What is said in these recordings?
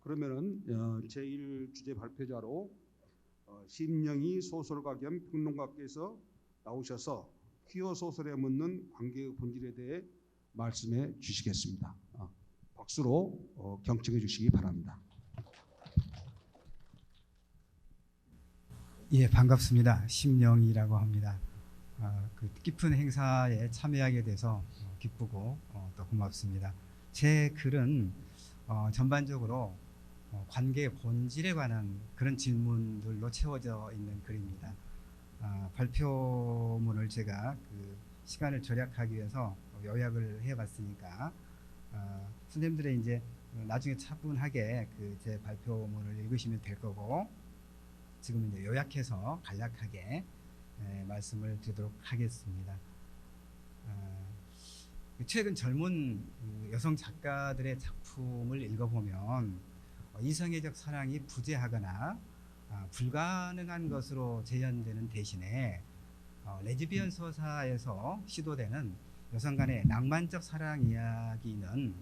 그러면은 제1 주제 발표자로 심영희 소설가 겸 평론가께서 나오셔서 퀴어 소설에 묻는 관계의 본질에 대해 말씀해 주시겠습니다. 박수로 경청해 주시기 바랍니다. 예, 반갑습니다. 심영희라고 합니다. 그 뜻깊은 행사에 참여하게 돼서 기쁘고 또 고맙습니다. 제 글은 전반적으로 관계의 본질에 관한 그런 질문들로 채워져 있는 글입니다. 발표문을 제가 그 시간을 절약하기 위해서 요약을 해봤으니까 선생님들의 이제 나중에 차분하게 그 제 발표문을 읽으시면 될 거고, 지금 이제 요약해서 간략하게 말씀을 드리도록 하겠습니다. 최근 젊은 여성 작가들의 작품을 읽어보면 이성애적 사랑이 부재하거나 불가능한 것으로 재현되는 대신에 레즈비언 서사에서 시도되는 여성 간의 낭만적 사랑 이야기는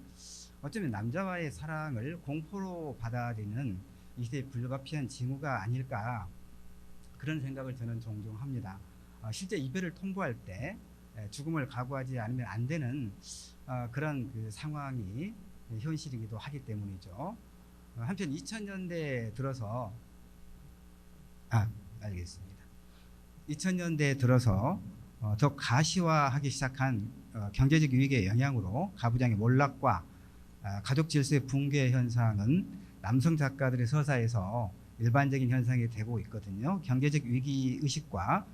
어쩌면 남자와의 사랑을 공포로 받아들이는 이 시대의 불가피한 징후가 아닐까, 그런 생각을 저는 종종 합니다. 실제 이별을 통보할 때 죽음을 각오하지 않으면 안 되는 그런 그 상황이 현실이기도 하기 때문이죠. 한편 2000년대에 들어서 알겠습니다. 2000년대에 들어서 더 가시화하기 시작한 경제적 유익의 영향으로 가부장의 몰락과 가족 질서의 붕괴 현상은 남성 작가들의 서사에서 일반적인 현상이 되고 있거든요. 경제적 위기 의식과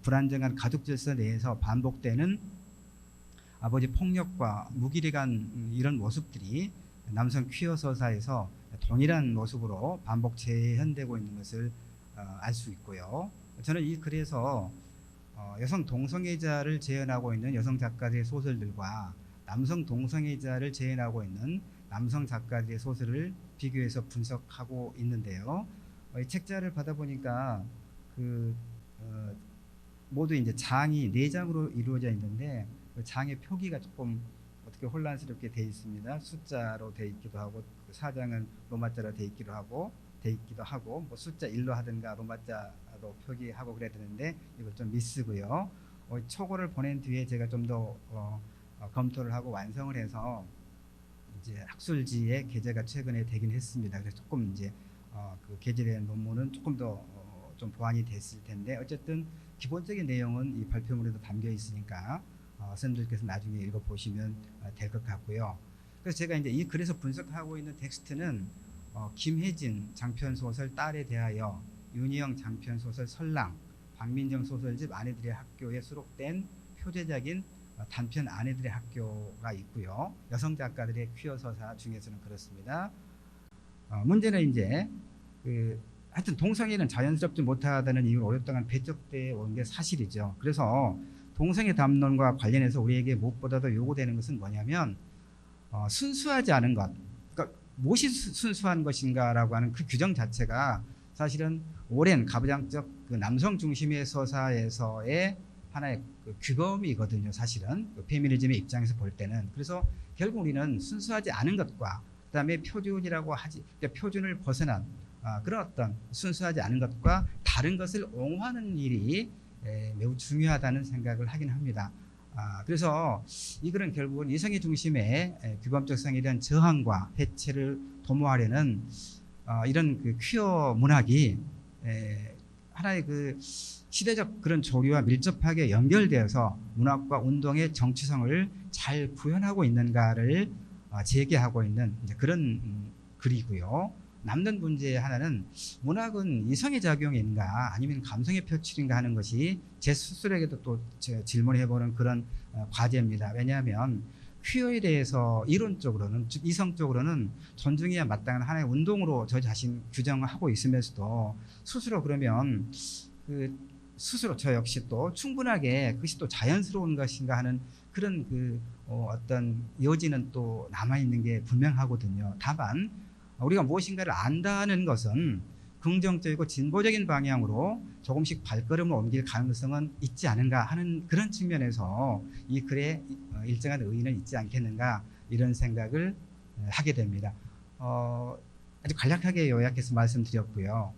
불안정한 가족 질서 내에서 반복되는 아버지 폭력과 무기력한 이런 모습들이 남성 퀴어 서사에서 동일한 모습으로 반복 재현되고 있는 것을 알 수 있고요. 저는 이 글에서 여성 동성애자를 재현하고 있는 여성 작가들의 소설들과 남성 동성애자를 재현하고 있는 남성 작가들의 소설을 비교해서 분석하고 있는데요. 이 책자를 받아보니까 모두 이제 장이 4장으로 이루어져 있는데 그 장의 표기가 조금 어떻게 혼란스럽게 되어 있습니다. 숫자로 되어 있기도 하고, 4장은 로마자로 되어 있기도 하고 뭐 숫자 1로 하든가 로마자로 표기하고 그래야 되는데 이걸 좀 미쓰고요. 초고를 보낸 뒤에 제가 좀 더 검토를 하고 완성을 해서 이제 학술지에 게재가 최근에 되긴 했습니다. 그래서 조금 이제 그 게재된 논문은 조금 더 좀 보완이 됐을 텐데, 어쨌든 기본적인 내용은 이 발표문에도 담겨 있으니까 선생님들께서 나중에 읽어보시면 될 것 같고요. 그래서 제가 이제 이 글에서 분석하고 있는 텍스트는 김혜진 장편 소설 딸에 대하여, 윤희영 장편 소설 설랑, 박민정 소설집 아내들의 학교에 수록된 표제적인 단편 아내들의 학교가 있고요. 여성 작가들의 퀴어 서사 중에서는 그렇습니다. 문제는 이제 하여튼 동성애는 자연스럽지 못하다는 이유로 오랫동안 배척되어 온 게 사실이죠. 그래서 동성애 담론과 관련해서 우리에게 무엇보다도 요구되는 것은 뭐냐면 순수하지 않은 것, 그러니까 무엇이 순수한 것인가라고 하는 그 규정 자체가 사실은 오랜 가부장적 그 남성 중심의 서사에서의 하나의 그 규범이거든요. 사실은 페미니즘의 입장에서 볼 때는. 그래서 결국 우리는 순수하지 않은 것과 그다음에 표준이라고 하지, 그러니까 표준을 벗어난 그런 어떤 순수하지 않은 것과 다른 것을 옹호하는 일이 매우 중요하다는 생각을 하긴 합니다. 그래서 이 글은 결국은 이성의 중심의 규범적 성에 대한 저항과 해체를 도모하려는 이런 그 퀴어 문학이 하나의 그 시대적 그런 조류와 밀접하게 연결되어서 문학과 운동의 정치성을 잘 구현하고 있는가를 제기하고 있는 그런 글이고요. 남는 문제 하나는 문학은 이성의 작용인가 아니면 감성의 표출인가 하는 것이 제 스스로에게도 또 질문해보는 그런 과제입니다. 왜냐하면 퀴어에 대해서 이론적으로는, 즉 이성적으로는 존중해야 마땅한 하나의 운동으로 저 자신 규정을 하고 있으면서도 스스로 그러면 스스로 저 역시 또 충분하게 그것이 또 자연스러운 것인가 하는 그런 어떤 여지는 또 남아있는 게 분명하거든요. 다만 우리가 무엇인가를 안다는 것은 긍정적이고 진보적인 방향으로 조금씩 발걸음을 옮길 가능성은 있지 않은가 하는 그런 측면에서 이 글에 일정한 의의는 있지 않겠는가, 이런 생각을 하게 됩니다. 아주 간략하게 요약해서 말씀드렸고요.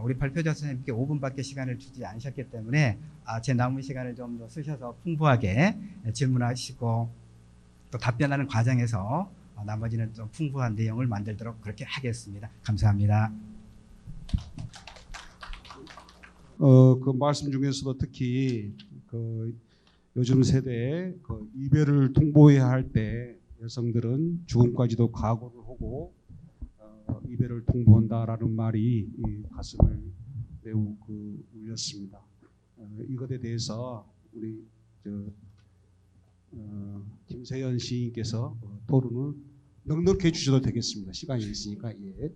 우리 발표자 선생님께 5분밖에 시간을 주지 않으셨기 때문에 제 남은 시간을 좀 더 쓰셔서 풍부하게 질문하시고 또 답변하는 과정에서 나머지는 좀 풍부한 내용을 만들도록 그렇게 하겠습니다. 감사합니다. 그 말씀 중에서도 특히 그 요즘 세대에 그 이별을 통보해야 할 때 여성들은 죽음까지도 각오를 하고 이별을 통보한다라는 말이 이 가슴을 매우 울렸습니다. 이것에 대해서 우리 김세연 시인께서 토론을 넉넉히 해주셔도 되겠습니다. 시간이 있으니까. 예.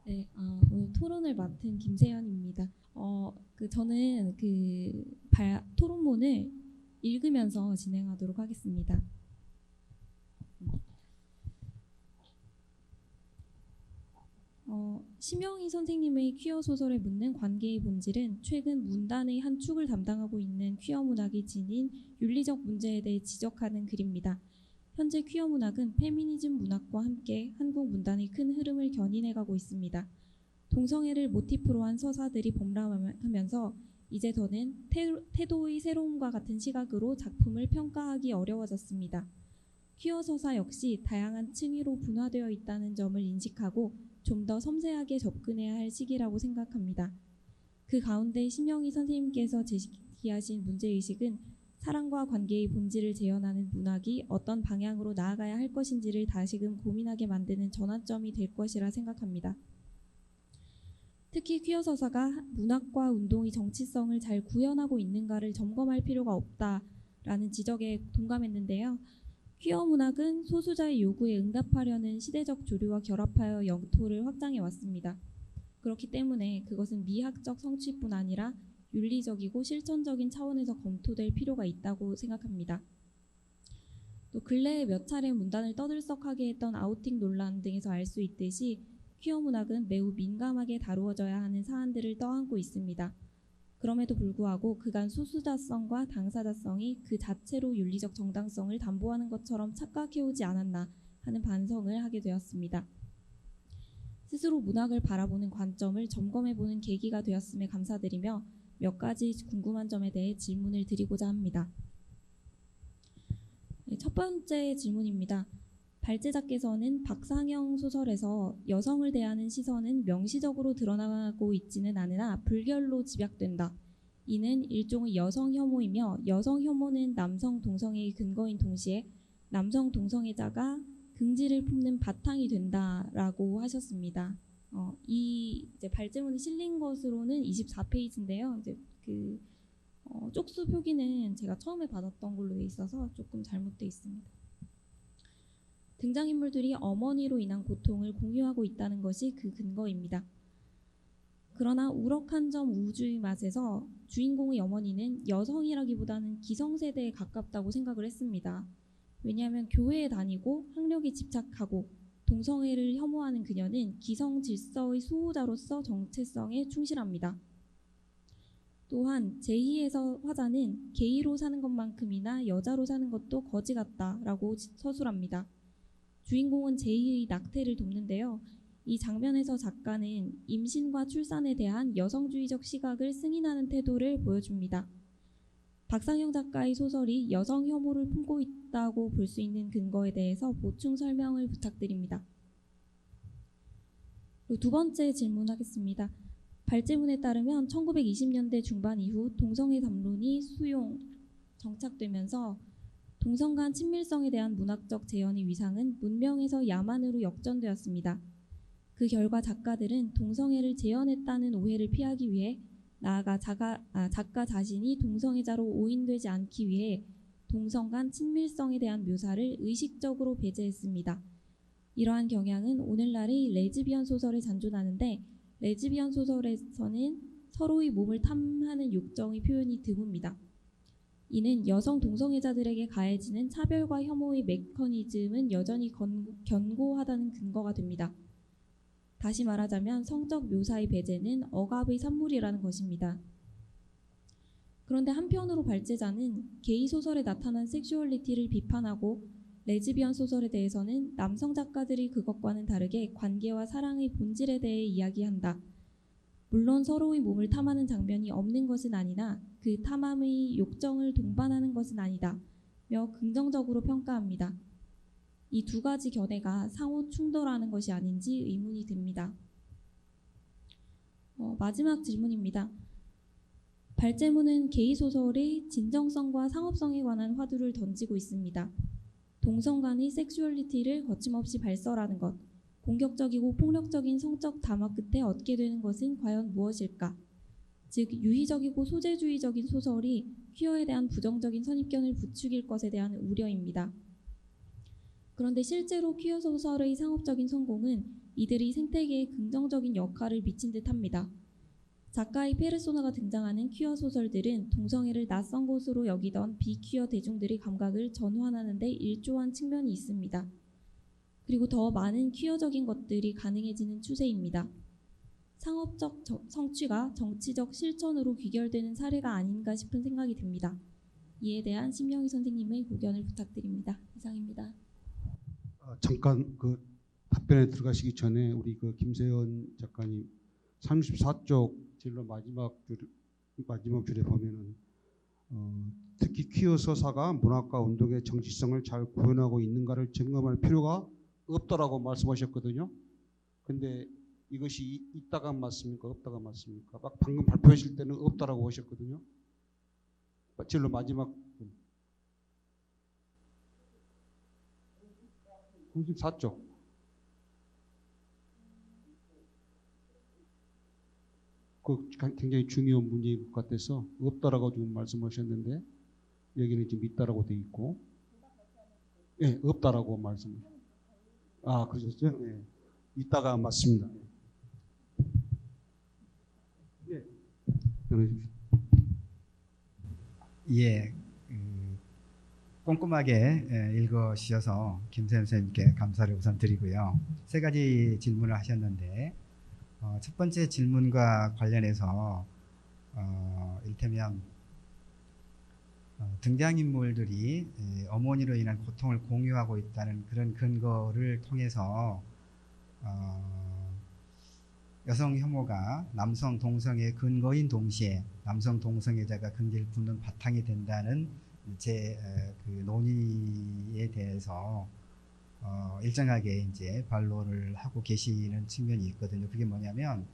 네, 오늘 토론을 맡은 김세연입니다. 저는 토론문을 읽으면서 진행하도록 하겠습니다. 심영희 선생님의 퀴어 소설에 묻는 관계의 본질은 최근 문단의 한 축을 담당하고 있는 퀴어 문학이 지닌 윤리적 문제에 대해 지적하는 글입니다. 현재 퀴어 문학은 페미니즘 문학과 함께 한국 문단의 큰 흐름을 견인해가고 있습니다. 동성애를 모티프로 한 서사들이 범람하면서 이제 더는 태도의 새로움과 같은 시각으로 작품을 평가하기 어려워졌습니다. 퀴어 서사 역시 다양한 층위로 분화되어 있다는 점을 인식하고 좀 더 섬세하게 접근해야 할 시기라고 생각합니다. 그 가운데 심영희 선생님께서 제기하신 문제의식은 사랑과 관계의 본질을 재현하는 문학이 어떤 방향으로 나아가야 할 것인지를 다시금 고민하게 만드는 전환점이 될 것이라 생각합니다. 특히 퀴어 서사가 문학과 운동의 정치성을 잘 구현하고 있는가를 점검할 필요가 없다라는 지적에 동감했는데요. 퀴어 문학은 소수자의 요구에 응답하려는 시대적 조류와 결합하여 영토를 확장해 왔습니다. 그렇기 때문에 그것은 미학적 성취뿐 아니라 윤리적이고 실천적인 차원에서 검토될 필요가 있다고 생각합니다. 또 근래에 몇 차례 문단을 떠들썩하게 했던 아우팅 논란 등에서 알 수 있듯이 퀴어 문학은 매우 민감하게 다루어져야 하는 사안들을 떠안고 있습니다. 그럼에도 불구하고 그간 소수자성과 당사자성이 그 자체로 윤리적 정당성을 담보하는 것처럼 착각해오지 않았나 하는 반성을 하게 되었습니다. 스스로 문학을 바라보는 관점을 점검해보는 계기가 되었음에 감사드리며 몇 가지 궁금한 점에 대해 질문을 드리고자 합니다. 첫 번째 질문입니다. 발제자께서는 박상영 소설에서 여성을 대하는 시선은 명시적으로 드러나고 있지는 않으나 불결로 집약된다. 이는 일종의 여성 혐오이며 여성 혐오는 남성 동성애의 근거인 동시에 남성 동성애자가 긍지를 품는 바탕이 된다라고 하셨습니다. 이 발제문이 실린 것으로는 24페이지인데요. 쪽수 표기는 제가 처음에 받았던 걸로 돼 있어서 조금 잘못돼 있습니다. 등장인물들이 어머니로 인한 고통을 공유하고 있다는 것이 그 근거입니다. 그러나 우럭한 점 우주의 맛에서 주인공의 어머니는 여성이라기보다는 기성세대에 가깝다고 생각을 했습니다. 왜냐하면 교회에 다니고 학력에 집착하고 동성애를 혐오하는 그녀는 기성 질서의 수호자로서 정체성에 충실합니다. 또한 제2에서 화자는 게이로 사는 것만큼이나 여자로 사는 것도 거지 같다라고 서술합니다. 주인공은 제2의 낙태를 돕는데요. 이 장면에서 작가는 임신과 출산에 대한 여성주의적 시각을 승인하는 태도를 보여줍니다. 박상영 작가의 소설이 여성 혐오를 품고 있다고 볼 수 있는 근거에 대해서 보충 설명을 부탁드립니다. 두 번째 질문하겠습니다. 발제문에 따르면 1920년대 중반 이후 동성애 담론이 정착되면서 동성 간 친밀성에 대한 문학적 재현의 위상은 문명에서 야만으로 역전되었습니다. 그 결과 작가들은 동성애를 재현했다는 오해를 피하기 위해 나아가 작가 자신이 동성애자로 오인되지 않기 위해 동성 간 친밀성에 대한 묘사를 의식적으로 배제했습니다. 이러한 경향은 오늘날의 레즈비언 소설에 잔존하는데 레즈비언 소설에서는 서로의 몸을 탐하는 욕정의 표현이 드뭅니다. 이는 여성 동성애자들에게 가해지는 차별과 혐오의 메커니즘은 여전히 견고하다는 근거가 됩니다. 다시 말하자면 성적 묘사의 배제는 억압의 산물이라는 것입니다. 그런데 한편으로 발제자는 게이 소설에 나타난 섹슈얼리티를 비판하고 레즈비언 소설에 대해서는 남성 작가들이 그것과는 다르게 관계와 사랑의 본질에 대해 이야기한다. 물론 서로의 몸을 탐하는 장면이 없는 것은 아니나 그 탐함의 욕정을 동반하는 것은 아니다. 며 긍정적으로 평가합니다. 이 두 가지 견해가 상호 충돌하는 것이 아닌지 의문이 듭니다. 마지막 질문입니다. 발제문은 게이 소설의 진정성과 상업성에 관한 화두를 던지고 있습니다. 동성 간의 섹슈얼리티를 거침없이 발설하는 것, 공격적이고 폭력적인 성적 담화 끝에 얻게 되는 것은 과연 무엇일까? 즉 유희적이고 소재주의적인 소설이 퀴어에 대한 부정적인 선입견을 부추길 것에 대한 우려입니다. 그런데 실제로 퀴어 소설의 상업적인 성공은 이들이 생태계에 긍정적인 역할을 미친 듯합니다. 작가의 페르소나가 등장하는 퀴어 소설들은 동성애를 낯선 것으로 여기던 비퀴어 대중들의 감각을 전환하는 데 일조한 측면이 있습니다. 그리고 더 많은 퀴어적인 것들이 가능해지는 추세입니다. 상업적 성취가 정치적 실천으로 귀결되는 사례가 아닌가 싶은 생각이 듭니다. 이에 대한 신명희 선생님의 고견을 부탁드립니다. 이상입니다. 잠깐 그 답변에 들어가시기 전에 우리 그 김세연 작가님 34쪽 진로 마지막 줄에 보면은 특히 퀴어 서사가 문학과 운동의 정치성을 잘 구현하고 있는가를 점검할 필요가 없다라고 말씀하셨거든요. 근데 이것이 있다가 맞습니까? 없다가 맞습니까? 막 방금 발표하실 때는 없다라고 하셨거든요. 진로 마지막 34쪽. 그 굉장히 중요한 문제인 것 같아서 없다라고 지금 말씀하셨는데 여기는 지금 있다라고 돼 있고, 예, 없다라고 말씀. 아, 그러셨죠? 예, 있다가 맞습니다. 예, 예, 꼼꼼하게 읽어주셔서 김세연 선생님께 감사를 우선 드리고요. 세 가지 질문을 하셨는데 첫 번째 질문과 관련해서 이를테면 등장인물들이 어머니로 인한 고통을 공유하고 있다는 그런 근거를 통해서 여성 혐오가 남성 동성애 근거인 동시에 남성 동성애자가 긍지를 품는 바탕이 된다는 제 그 논의에 대해서 일정하게 이제 반론을 하고 계시는 측면이 있거든요. 그게 뭐냐면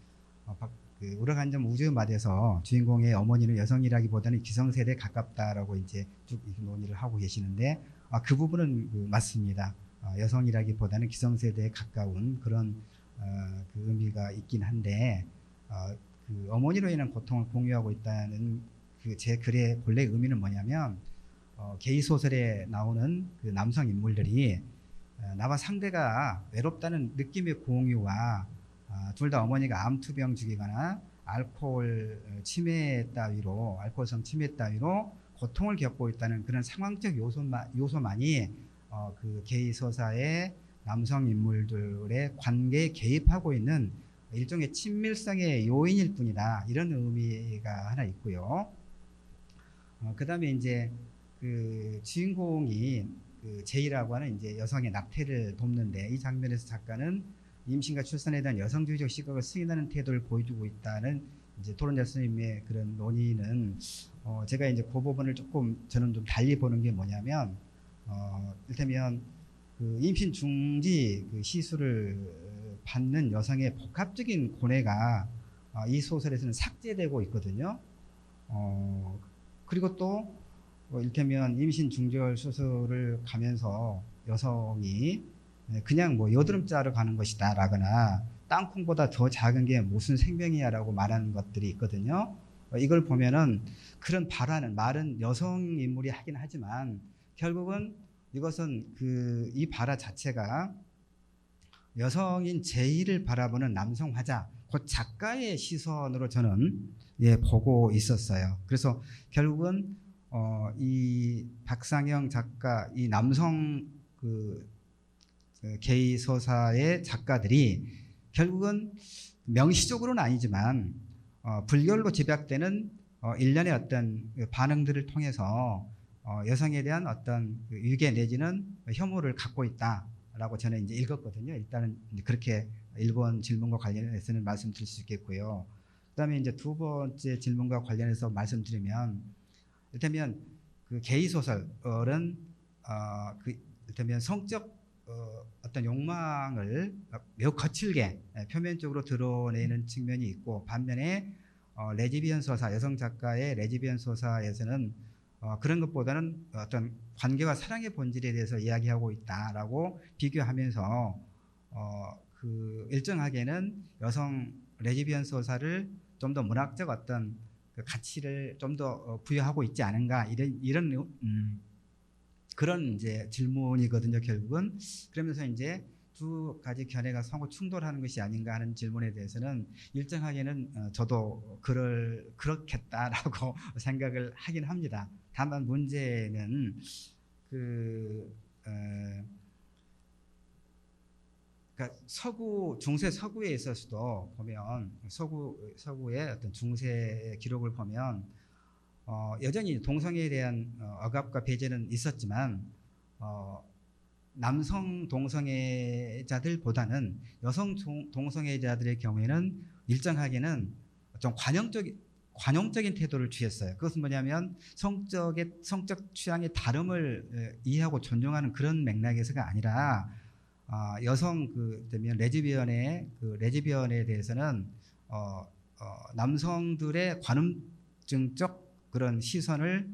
그 우라간점 우주mad에서 주인공의 어머니는 여성이라기보다는 기성세대에 가깝다라고 이제 쭉 논의를 하고 계시는데 그 부분은 맞습니다. 여성이라기보다는 기성세대에 가까운 그런 그 의미가 있긴 한데 그 어머니로 인한 고통을 공유하고 있다는 그 제 글의 본래 의미는 뭐냐면 게이 소설에 나오는 그 남성 인물들이 나와 상대가 외롭다는 느낌의 공유와 둘 다 어머니가 암투병 중이거나 알코올성 치매 따위로 고통을 겪고 있다는 그런 상황적 요소만이 그 게이 서사의 남성 인물들의 관계에 개입하고 있는 일종의 친밀성의 요인일 뿐이다. 이런 의미가 하나 있고요. 그 다음에 이제 그 주인공이 그 제이라고 하는 이제 여성의 낙태를 돕는데 이 장면에서 작가는 임신과 출산에 대한 여성주의적 시각을 승인하는 태도를 보여주고 있다는 이제 토론자 선생님의 그런 논의는 제가 이제 그 부분을 조금 저는 좀 달리 보는 게 뭐냐면 이를테면 그 임신 중지 그 시술을 받는 여성의 복합적인 고뇌가 이 소설에서는 삭제되고 있거든요. 그리고 또 이를테면 임신 중절 수술을 가면서 여성이 그냥 뭐 여드름 짜러 가는 것이다 라거나 땅콩보다 더 작은 게 무슨 생명이야 라고 말하는 것들이 있거든요. 이걸 보면은 그런 말은 여성 인물이 하긴 하지만 결국은 이것은 이 발화 자체가 여성인 제이를 바라보는 남성 화자, 곧 작가의 시선으로 저는 보고 있었어요. 그래서 결국은 이 박상영 작가, 이 남성 그 게이 서사의 작가들이 결국은 명시적으로는 아니지만 불결로 집약되는 일련의 어떤 반응들을 통해서 여성에 대한 어떤 그 유괴 내지는 혐오를 갖고 있다라고 저는 이제 읽었거든요. 일단은 이제 그렇게 1번 질문과 관련해서는 말씀드릴 수 있겠고요. 그다음에 이제 두 번째 질문과 관련해서 말씀드리면, 일테면 그 게이 소설은 그 일테면 성적 어떤 욕망을 매우 거칠게 표면적으로 드러내는 측면이 있고, 반면에 레즈비언 소사, 여성 작가의 레즈비언 소사에서는 그런 것보다는 어떤 관계와 사랑의 본질에 대해서 이야기하고 있다라고 비교하면서 그 일정하게는 여성 레즈비언 소사를 좀 더 문학적 어떤 그 가치를 좀 더 부여하고 있지 않은가, 이런 그런 이제 질문이거든요, 결국은. 그러면서 이제 두 가지 견해가相互충돌하는 것이 아닌가 하는 질문에 대해서는 일정하게는 저도 그렇겠다라고 생각을 하긴 합니다. 다만 문제는 그러니까 중세 서구에 있어서도 보면 서구의 어떤 중세 기록을 보면 여전히 동성애에 대한 억압과 배제는 있었지만 남성 동성애자들보다는 여성 동성애자들의 경우에는 일정하게는 좀 관용적인 태도를 취했어요. 그것은 뭐냐면 성적 취향의 다름을 이해하고 존중하는 그런 맥락에서가 아니라 여성 되면 레즈비언에 대해서는 남성들의 관음증적 그런 시선을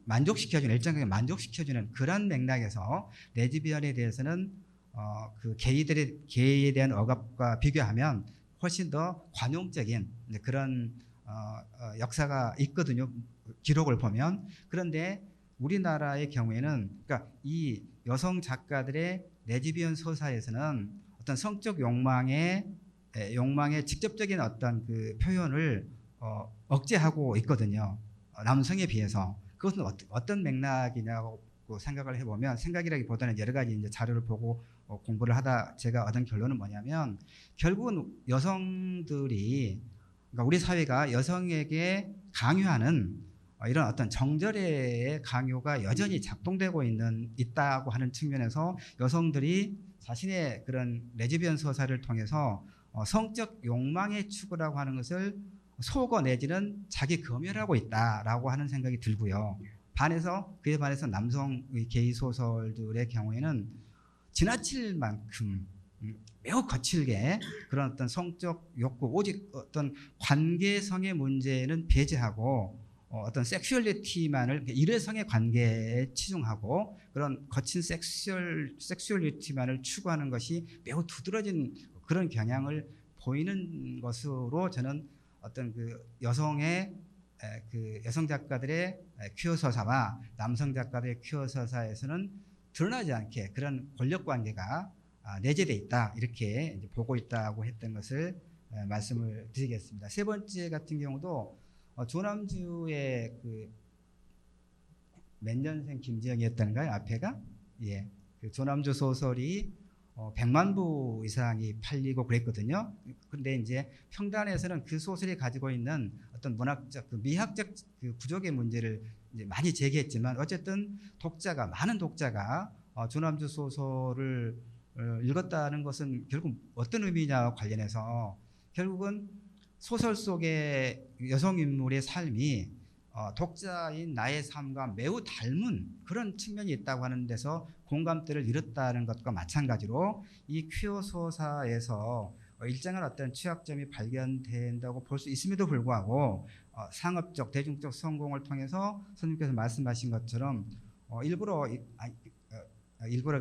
만족시켜주는, 일정하게 만족시켜주는 그런 맥락에서 레즈비언에 대해서는 그 게이에 대한 억압과 비교하면 훨씬 더 관용적인 그런 역사가 있거든요, 기록을 보면. 그런데 우리나라의 경우에는, 그러니까 이 여성 작가들의 레즈비언 서사에서는 어떤 성적 욕망의 직접적인 어떤 그 표현을 억제하고 있거든요, 남성에 비해서. 그것은 어떤 맥락이냐고 생각을 해보면, 생각이라기보다는 여러 가지 이제 자료를 보고 공부를 하다 제가 얻은 결론은 뭐냐면, 결국은 여성들이, 그러니까 우리 사회가 여성에게 강요하는 이런 어떤 정절의 강요가 여전히 작동되고 있다고 하는 측면에서 여성들이 자신의 그런 레즈비언 서사를 통해서 성적 욕망의 추구라고 하는 것을 속어 내지는 자기 검열하고 있다라고 하는 생각이 들고요. 그에 반해서 남성 게이 소설들의 경우에는 지나칠 만큼 매우 거칠게 그런 어떤 성적 욕구, 오직 어떤 관계성의 문제는 배제하고 어떤 섹슈얼리티만을, 일회성의 관계에 치중하고 그런 거친 섹슈얼리티만을 추구하는 것이 매우 두드러진 그런 경향을 보이는 것으로 저는 어떤 그 여성 작가들의 퀴어 서사와 남성 작가들의 퀴어 서사에서는 드러나지 않게 그런 권력 관계가 내재되어 있다, 이렇게 이제 보고 있다고 했던 것을 말씀을 드리겠습니다. 세 번째 같은 경우도 조남주의 몇 년생 김지영이었던가요? 앞에가? 예. 그 조남주 소설이 100만 부 이상이 팔리고 그랬거든요. 그런데 이제 평단에서는 그 소설이 가지고 있는 어떤 문학적, 미학적 부족의 문제를 이제 많이 제기했지만, 어쨌든 많은 독자가 조남주 소설을 읽었다는 것은 결국 어떤 의미냐와 관련해서, 결국은 소설 속의 여성 인물의 삶이 독자인 나의 삶과 매우 닮은 그런 측면이 있다고 하는 데서 공감대를 잃었다는 것과 마찬가지로 이 퀴어 소사에서 일정한 어떤 취약점이 발견된다고 볼 수 있음에도 불구하고 상업적, 대중적 성공을 통해서 선생님께서 말씀하신 것처럼 일부러가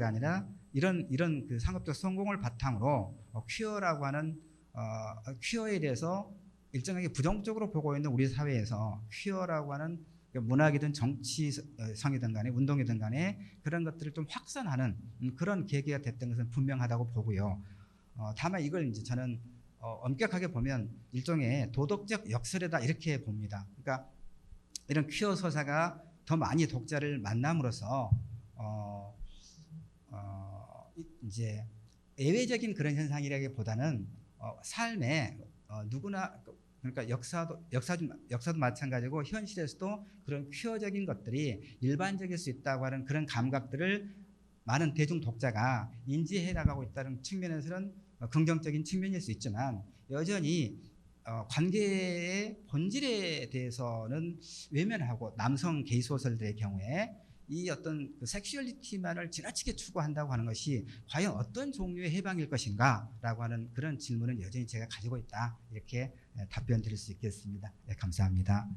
아니라 이런 그 상업적 성공을 바탕으로 퀴어라고 하는 퀴어에 대해서 일정하게 부정적으로 보고 있는 우리 사회에서 퀴어라고 하는 문학이든 정치성이든 간에 운동이든 간에 그런 것들을 좀 확산하는 그런 계기가 됐던 것은 분명하다고 보고요. 다만 이걸 이제 저는 엄격하게 보면 일종의 도덕적 역설이다, 이렇게 봅니다. 그러니까 이런 퀴어 서사가 더 많이 독자를 만남으로써 이제 예외적인 그런 현상이라기보다는 삶에 누구나 그러니까 역사도 마찬가지고 현실에서도 그런 퀴어적인 것들이 일반적일 수 있다고 하는 그런 감각들을 많은 대중 독자가 인지해 나가고 있다는 측면에서는 긍정적인 측면일 수 있지만 여전히 관계의 본질에 대해서는 외면하고 남성 게이 소설들의 경우에 이 어떤 그 섹슈얼리티만을 지나치게 추구한다고 하는 것이 과연 어떤 종류의 해방일 것인가라고 하는 그런 질문은 여전히 제가 가지고 있다. 이렇게 답변 드릴 수 있겠습니다. 네, 감사합니다.